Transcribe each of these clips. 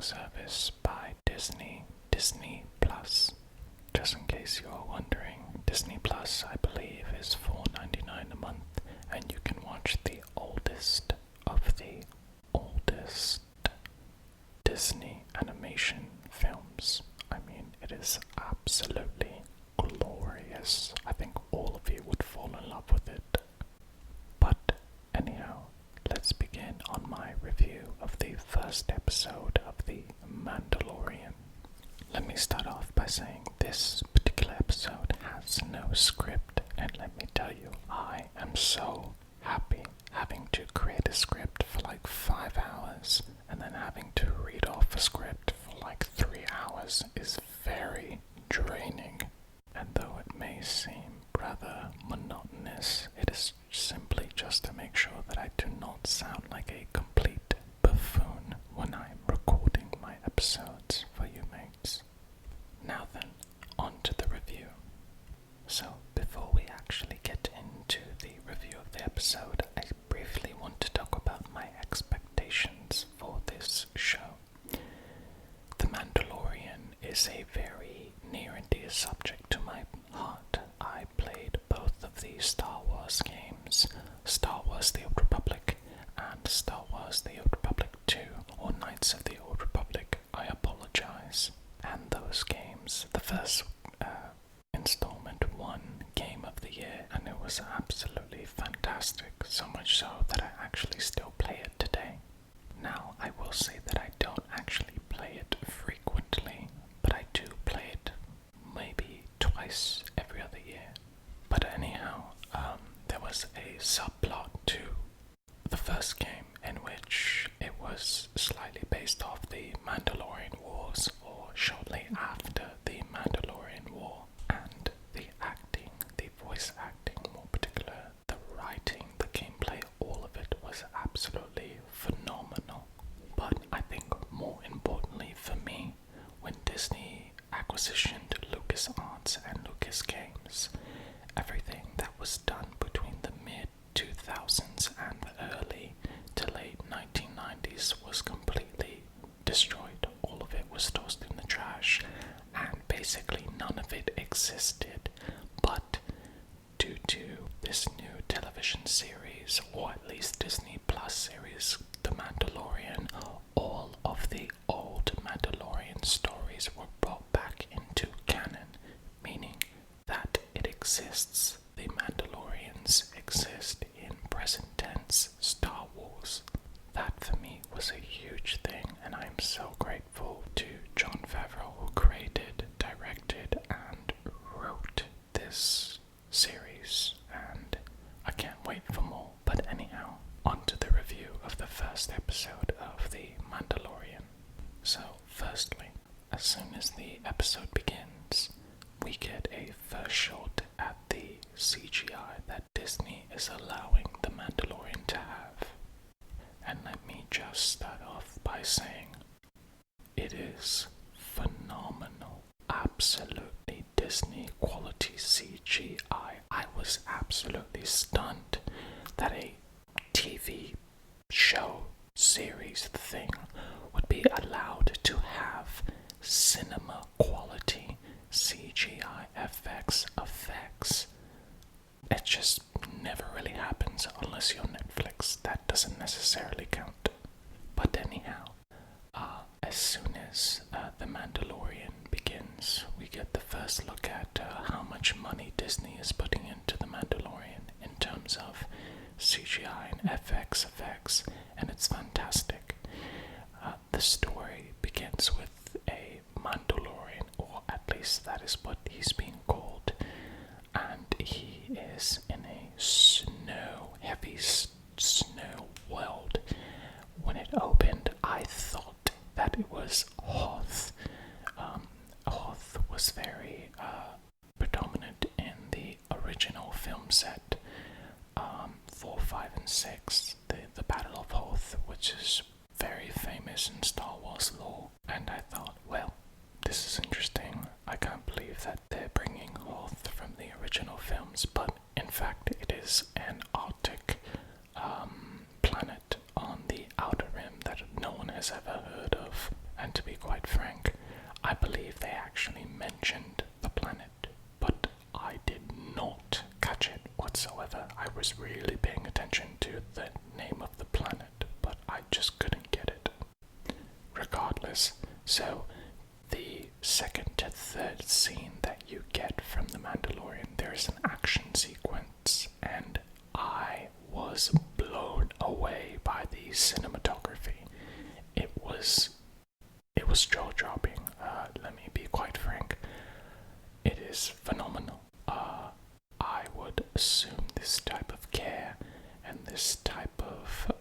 streaming service by Disney Plus. Just in case you are wondering, Disney Plus, I believe, is $4.99 a month, and you can watch the oldest of the oldest Disney animation films. I mean, it is absolutely glorious. I think all of you would fall in love with it. But anyhow, let's begin on my review of the first episode of The Mandalorian. Let me start off by saying this particular episode has no script, and let me tell you, I am so happy. Having to create a script for like 5 hours and then having to read off a script for like 3 hours is very draining. And though it may seem rather monotonous, it is simply just to make sure that I do not sound like a complete buffoon when I'm recording my episodes for you mates. Now then, on to the review. So, before we actually get into the review of the episode, I briefly want to talk about my expectations for this show. The Mandalorian is a very near and dear subject to my heart. I played both of the Star Wars games, Star Wars The Old Republic and Star Wars The Old Republic 2, or Knights of the Old Republic, I apologize. And those games, the first installment won Game of the Year, and it was absolutely fantastic, so much so that I actually still play it today. Now, I will say that I don't actually play it frequently, but I do play it maybe twice every other year. But anyhow, there was a subplot to the first game in which it was slightly based off the Mandalorian Wars, or shortly after the Mandalorian War, and the acting, the voice acting more particular, the writing, the gameplay, all of it was absolutely phenomenal. But I think more importantly for me, when Disney acquisitioned LucasArts and Lucas Games, everything that was done between the mid-2000s and the early to late 1990s was completely destroyed. All of it was tossed in the trash, and basically none of it existed. But due to this new television series, or at least Disney Plus series, The Mandalorian, all of the old Mandalorian stories were brought back into canon, meaning that it exists. The Mandalorians exist in present tense Star Wars. That for me was a huge thing, and I'm so grateful to Jon Favreau, who created, directed, and wrote this series, and I can't wait for more. But anyhow, on to the review of the first episode of The Mandalorian. So, firstly, as soon as the episode begins, we get a first shot at the CGI that Disney is allowing The Mandalorian to have. And let me just start off by saying, it is phenomenal. Absolutely Disney quality CGI. I was absolutely stunned that a TV show, series thing would be allowed to have cinema quality CGI effects. It just never really happens unless you're Netflix. That doesn't necessarily count. But anyhow, as soon as The Mandalorian begins, we get the first look at how much money Disney is putting into The Mandalorian in terms of CGI and FX effects, and it's fantastic. The story begins with a Mandalorian, or at least that is what he's being called, and he is in a heavy snow world. When it opened, I thought that it was Hoth. Hoth was very predominant in the original film set, 4, 5, and 6, the Battle of Hoth, which is very famous in Star Wars lore. And I thought, well, this is interesting. I can't believe that they're bringing Hoth from the original films, but in fact it is an Arctic planet on the outer rim that no one has ever heard of. and to be quite frank, I believe they actually mentioned the planet, but I did not catch it whatsoever. I was really paying attention to the name of the planet, but I just couldn't get it. Regardless, so the second to third scene that you get from The Mandalorian, there is an action sequence, and I was blown away by the cinematography. It was jaw-dropping. Let me be quite frank. It is phenomenal. I would assume this type of care and this type of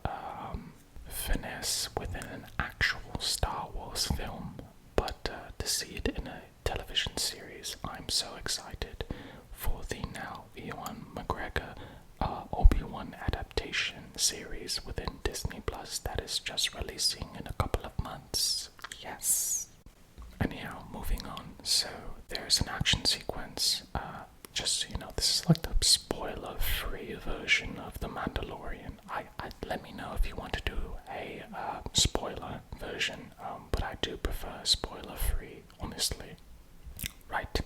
finesse within an actual Star Wars film, but to see it in a television series, I'm so excited for the now Ewan McGregor Obi-Wan adaptation series within Disney Plus that is just releasing in a couple of months. Yes. Anyhow, moving on. So there's an action sequence. Just so you know, this is like the spoiler-free version of The Mandalorian. Let me know if you want to do a spoiler version, but I do prefer spoiler-free, honestly. Right,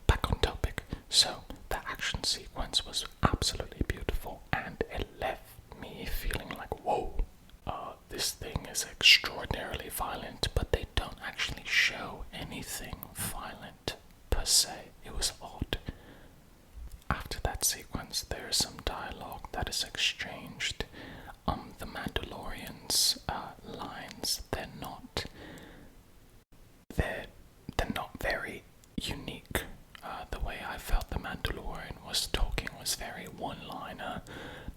back on topic. So the action sequence was absolutely beautiful, and it left me feeling like, whoa, this thing is extraordinarily violent, but they don't actually show anything violent per se. It was odd. After that sequence, there is some dialogue that is exchanged. The Mandalorian's lines, they're not very unique. The way I felt the Mandalorian was talking was very one-liner,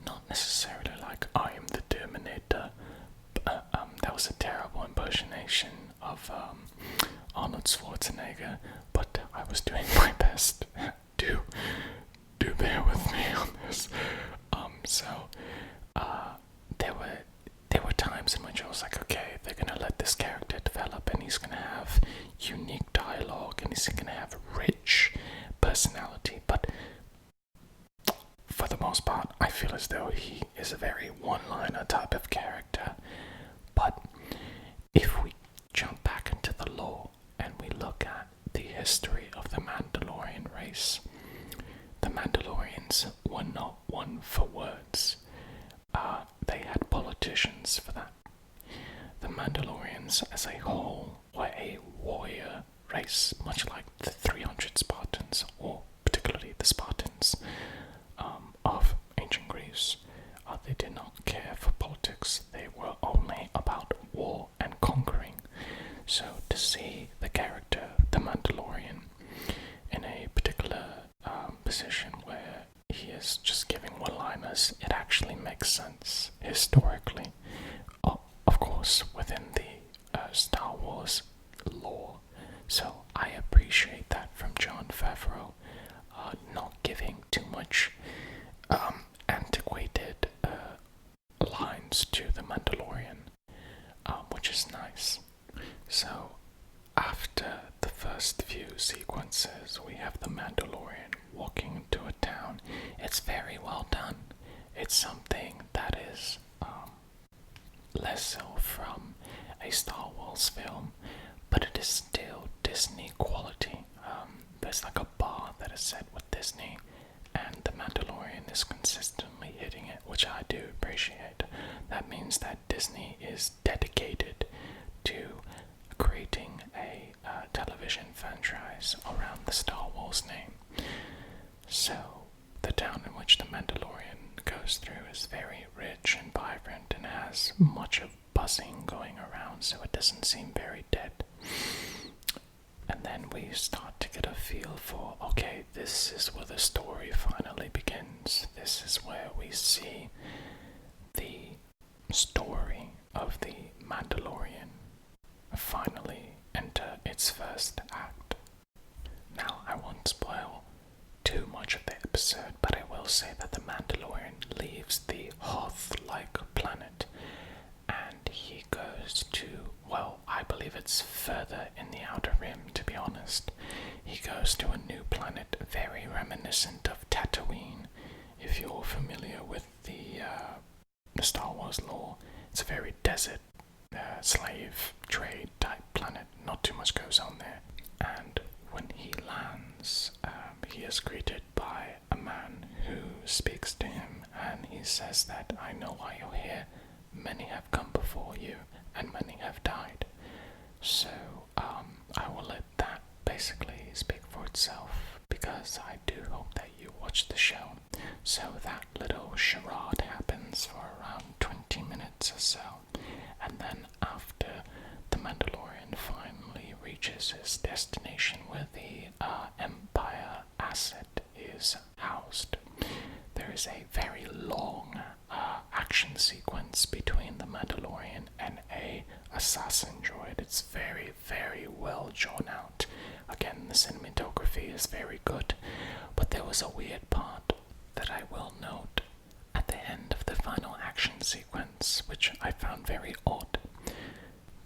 not necessarily like I am the Terminator. That was a terrible impersonation of Arnold Schwarzenegger, but I was doing my best. Do bear with me on this. There were times in which I was like, okay, they're gonna let this character develop, and he's gonna have unique dialogue, and he's gonna have rich personality. But for the most part, I feel as though he is a very one-liner type of character. But if we jump back into the lore and we look at the history of the Mandalorian race, the Mandalorians were not one for words. They had politicians for that. The Mandalorians as a whole were a warrior race, much like the 300 Spartans, or particularly the Spartans of ancient Greece. They did not care for politics. They were only about war and conquering. So to see the character, the Mandalorian, in a particular position where he is just giving one-liners, it actually makes sense historically. Of course, within the Star Wars lore. So I appreciate that from Jon Favreau, not giving too much antiquated lines to the Mandalorian, which is nice. So after the first few sequences, we have the Mandalorian walking into a town. It's very well done. It's something that is less so from a Star Wars film, but it is still Disney quality. There's like a bar that is set with Disney, and the Mandalorian is consistently hitting it, which I do appreciate. That means that Disney is dedicated to creating a television franchise around the Star Wars name. So, the town in which the Mandalorian goes through is very rich and vibrant and has much of buzzing going around, so it doesn't seem very dead. And then we start to get a feel for, okay, this is where the story finally begins. This is where we see the story of the Mandalorian finally enter its first act. Now, I won't spoil too much of the episode, but I will say that the Mandalorian leaves the Hoth-like planet and he goes to, well, I believe it's further in the Outer Rim, to be honest. He goes to a new planet very reminiscent of Tatooine. If you're familiar with the Star Wars lore, it's a very desert, slave trade type planet. is that I know why you're here. Many have come before you, and many have died. So, I will let that basically speak for itself, because I do hope that you watch the show. So that little charade happens for around 20 minutes or so, and then after the Mandalorian finally reaches his destination where the Empire asset is housed, there is a very long action sequence between the Mandalorian and a assassin droid. It's very, very well drawn out. Again, the cinematography is very good, but there was a weird part that I will note at the end of the final action sequence, which I found very odd.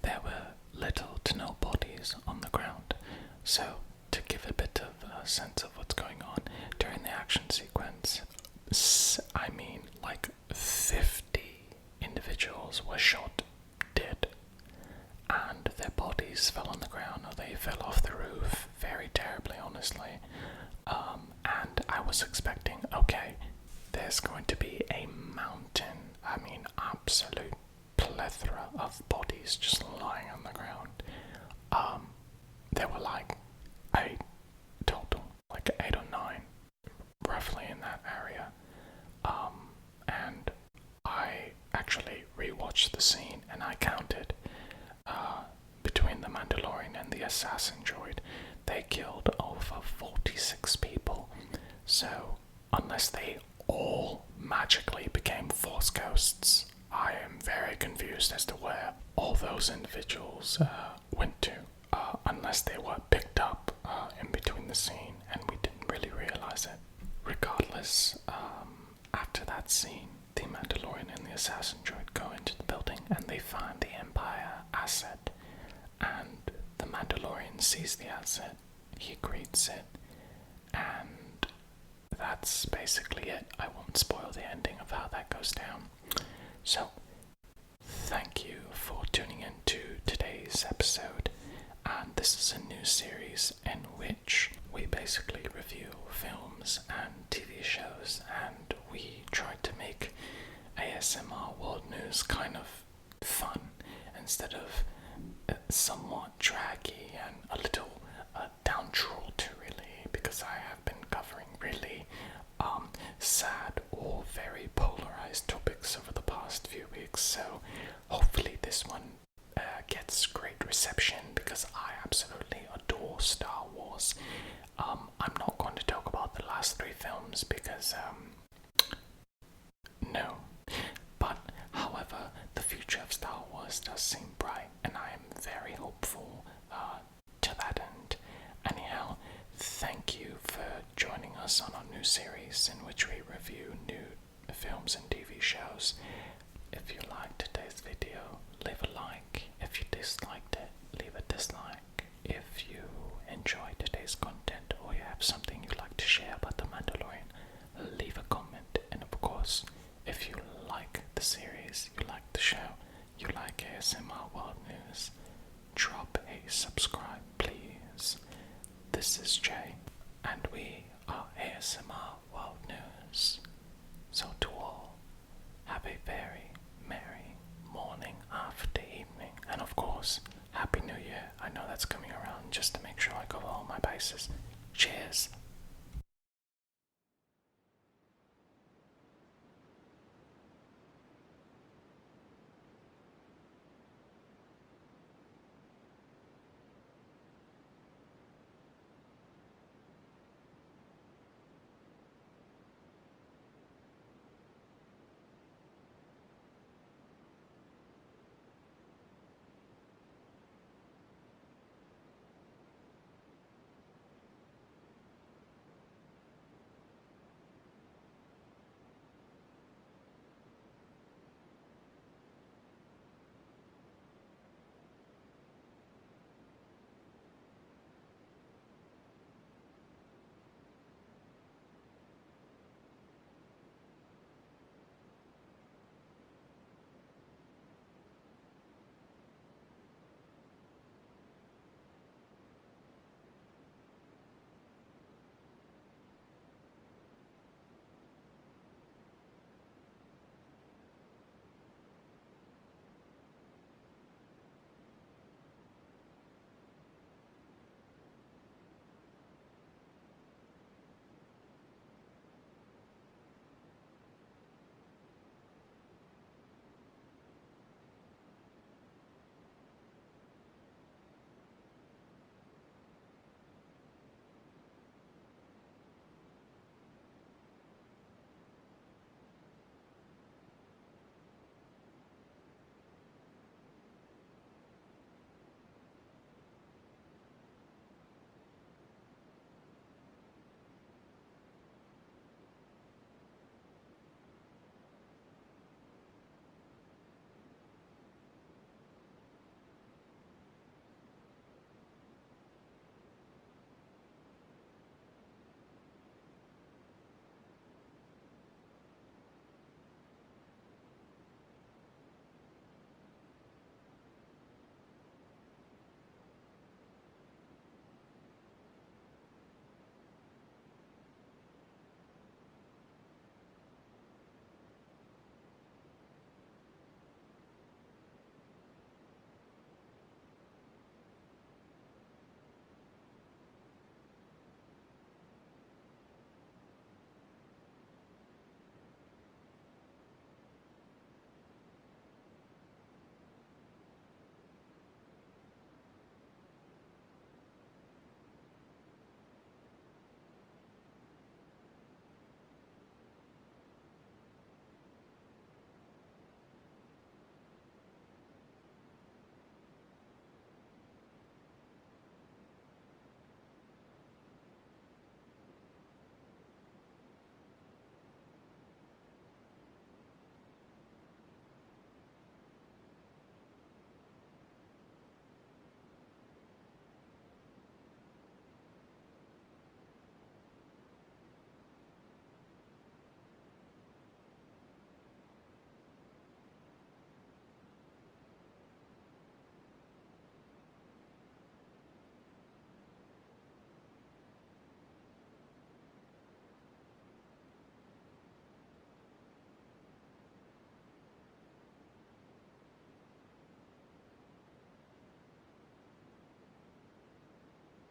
There were little to no bodies on the ground. So, to give a bit of a sense of what's going on, during the action sequence, I mean like 50 individuals were shot dead, and their bodies fell on the ground or they fell off the roof very terribly, honestly. And I was expecting, okay, there's going to be a mountain, I mean absolute plethora of bodies just lying on the ground. There were like 8 total, like 8 or 9, roughly in that area. And I actually rewatched the scene and I counted between the Mandalorian and the assassin droid, they killed over 46 people. So, unless they all magically became Force ghosts, I am very confused as to where all those individuals went to, unless they were picked up in between the scene and we didn't really realize it. Regardless, after that scene, the Mandalorian and the assassin droid go into the building and they find the Empire asset, and the Mandalorian sees the asset, he greets it, and that's basically it. I won't spoil the ending of how that goes down. So, thank you for tuning in to today's episode, and this is a new series in which we basically review films and TV shows, and we try to make ASMR World News kind of fun instead of somewhat draggy and a little downtrodden, really, because I have been covering really sad or very polarized topics over the past few weeks. So hopefully this one gets great reception, because I absolutely adore Star Wars. I'm not going to talk about the last 3 films because no. But however, the future of Star Wars does seem bright, and I am very hopeful to that end. Anyhow, thank you for joining us on our new series in which we review new films and TV shows. If you liked today's video, leave a like. If you disliked it, leave a dislike. If you enjoyed today's content or you have something you'd like to share about The Mandalorian, leave a comment. And of course, if you like the series, you like the show, you like ASMR World News, drop a subscribe, please. This is Jay, and we are ASMR World News. So to all, have a very merry morning, after, evening, and of course, Happy New Year. I know that's coming around, just to make sure I cover all my bases. Cheers.